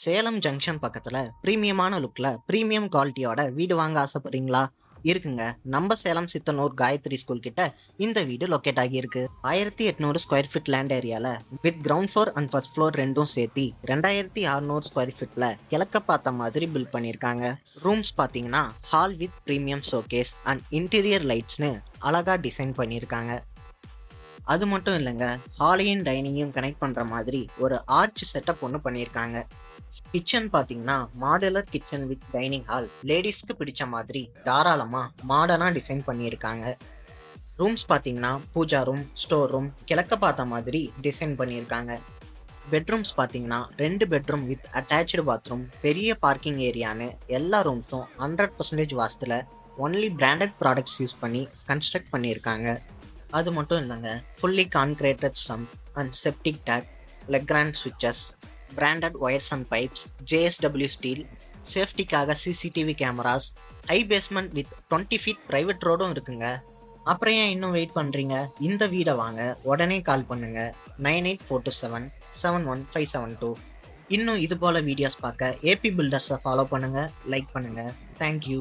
Salem junction பக்கத்துல பிரீமியமான லுக்ல premium குவாலிட்டியோட வீடு வாங்க ஆசைப்படுறீங்களா? இருக்குங்க. நம்ம சேலம் சித்தனூர் காயத்ரி ஸ்கூல் கிட்ட இந்த வீடு லொக்கேட் ஆகி இருக்கு. 1800 ஸ்கொயர் ஃபீட் லேண்ட் ஏரியால with ground floor and first floor ரெண்டும் சேர்த்தி 2600 ஸ்கொயர் ஃபீட்ல கிழக்க பார்த்த மாதிரி பில்ட் பண்ணிருக்காங்க. ரூம்ஸ் பாத்தீங்கன்னா hall with premium showcase and interior லைட்ஸ்னு அழகா டிசைன் பண்ணிருக்காங்க. அது மட்டும் இல்லைங்க, ஹாலையும் டைனிங்கையும் கனெக்ட் பண்ற மாதிரி ஒரு ஆர்ச் செட்டப் ஒன்று பண்ணியிருக்காங்க. கிச்சன் பார்த்தீங்கன்னா modular kitchen with dining hall, லேடிஸ்க்கு பிடிச்ச மாதிரி தாராளமா மாடர்னா டிசைன் பண்ணியிருக்காங்க. ரூம்ஸ் பார்த்தீங்கன்னா பூஜா ரூம், ஸ்டோர் ரூம் கிழக்க பார்த்த மாதிரி டிசைன் பண்ணியிருக்காங்க. பெட்ரூம்ஸ் பார்த்தீங்கன்னா 2 பெட்ரூம் வித் அட்டாச்சு பாத்ரூம், பெரிய பார்க்கிங் ஏரியான்னு எல்லா ரூம்ஸும் 100% வாஸ்துல ஒன்லி பிராண்டட் ப்ராடக்ட்ஸ் யூஸ் பண்ணி கன்ஸ்ட்ரக்ட் பண்ணியிருக்காங்க. அது மட்டும் இல்லைங்க, fully concreted sump and septic tank, Legrand switches, branded wires and pipes, JSW steel, சேஃப்டிக்காக CCTV cameras, high basement with 20 feet private ரோடும் இருக்குங்க. அப்புறம் ஏன் இன்னும் வெயிட் பண்ணுறீங்க? இந்த வீடை வாங்க உடனே கால் பண்ணுங்க 9842771572. இன்னும் இது போல வீடியோஸ் பார்க்க AP பில்டர்ஸை ஃபாலோ பண்ணுங்க, லைக் பண்ணுங்க. தேங்க்யூ.